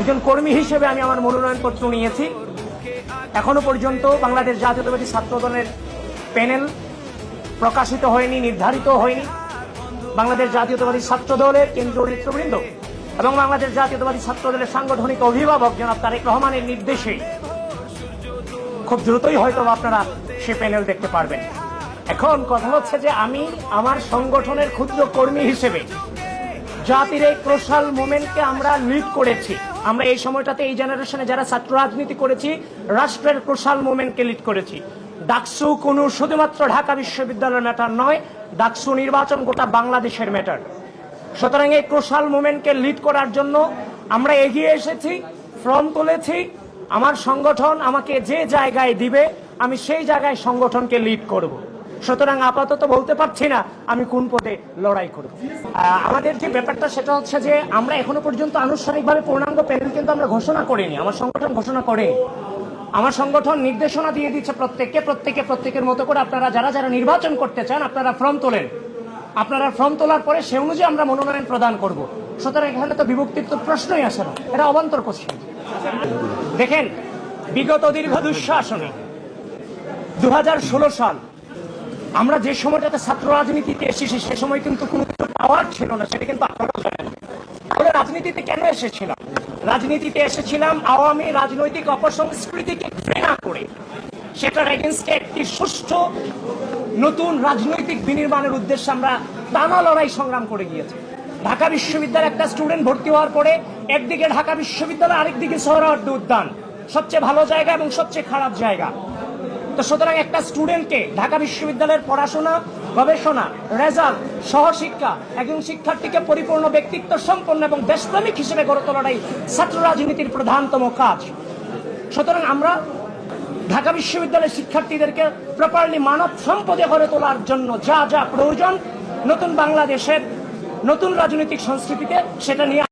একজন কর্মী হিসেবে আমি আমার মনোনয়নপত্র নিয়েছি। এখনো পর্যন্ত বাংলাদেশ জাতীয়তাবাদী ছাত্র দলের প্যানেল প্রকাশিত হয়নি, নির্ধারিত হয়নি। বাংলাদেশ জাতীয়তাবাদী ছাত্র দলের কেন্দ্রীয় নেতৃবৃন্দ এবং বাংলাদেশ জাতীয়তাবাদী ছাত্র দলের সাংগঠনিক অভিভাবক জনাব তারেক রহমানের নির্দেশে খুব দ্রুতই হয়তো আপনারা সে প্যানেল দেখতে পারবেন। এখন কথা হচ্ছে যে আমি আমার সংগঠনের ক্ষুদ্র কর্মী হিসেবে জাতির এই ক্রোশাল মুভমেন্টকে আমরা লিড করেছি। আমরা এই সময়টাতে এই জেনারেশনে যারা ছাত্র রাজনীতি করেছি, রাষ্ট্রের ক্রোশাল মুভমেন্টকে লিড করেছি। ডাকসু কোনো শুধুমাত্র ঢাকা বিশ্ববিদ্যালয়ের ম্যাটার নয়, ডাকসু নির্বাচন গোটা বাংলাদেশের ম্যাটার। সুতরাং এই ক্রোশাল মুভমেন্টকে লিড করার জন্য আমরা এগিয়ে এসেছি, ফর্ম তুলেছি। আমার সংগঠন আমাকে যে জায়গায় দিবে আমি সেই জায়গায় সংগঠনকে লিড করব। সুতরাং আপাতত বলতে পারছি না আমি কোন পদে লড়াই করব। আমাদের যে ব্যাপারটা সেটা হচ্ছে যে আমরা এখনো পর্যন্ত আনুষ্ঠানিকভাবে পূর্ণাঙ্গ প্যানেল কিন্তু আমরা ঘোষণা করিনি। আমার সংগঠন ঘোষণা করেনি। আমার সংগঠন নির্দেশনা দিয়ে দিচ্ছে প্রত্যেকের মতো করে আপনারা যারা নির্বাচন করতে চান আপনারা ফর্ম তোলেন। আপনারা ফর্ম তোলার পরে সে অনুযায়ী আমরা মনোনয়ন প্রদান করব। সুতরাং এখানে তো বিভক্তির তো প্রশ্নই আসে না, এটা অবান্তর কোশ্চেন। দেখেন, বিগত দীর্ঘ দুঃশাসনে 2016 সাল আমরা যে সময়টাতে ছাত্র রাজনীতিতে এসেছি সে সময় কিন্তু কোনো কিছু পাওয়ার ছিল না, সেটা কিন্তু আপনারা জানেন। তাহলে রাজনীতিতে কেন এসেছিলাম? রাজনীতিতে এসেছিলাম আওয়ামী রাজনৈতিক অপসংস্কৃতিকে ঘৃণা করে, সেটার এগেইনস্টে একটি সুষ্ঠু নতুন রাজনৈতিক বিনির্মাণের উদ্দেশ্যে আমরা টানা লড়াই সংগ্রাম করে গিয়েছি। ঢাকা বিশ্ববিদ্যালয়ে একটা স্টুডেন্ট ভর্তি হওয়ার পরে একদিকে ঢাকা বিশ্ববিদ্যালয়, আরেকদিকে সোহরাওয়ার্দী উদ্যান, সবচেয়ে ভালো জায়গা এবং সবচেয়ে খারাপ জায়গা। তো সুতরাং একটা স্টুডেন্টকে ঢাকা বিশ্ববিদ্যালয়ের পড়াশোনা, গবেষণা, রেজাল্ট, সহশিক্ষা, একজন শিক্ষার্থীকে পরিপূর্ণ ব্যক্তিত্ব সম্পন্ন এবং দেশপ্রেমিক হিসেবে গড়ে তোলাটাই ছাত্র রাজনীতির প্রধানতম কাজ। সুতরাং আমরা ঢাকা বিশ্ববিদ্যালয়ের শিক্ষার্থীদেরকে প্রপারলি মানব সম্পদে গড়ে তোলার জন্য যা যা প্রয়োজন নতুন বাংলাদেশের নতুন রাজনৈতিক সংস্কৃতিতে সেটা নিয়ে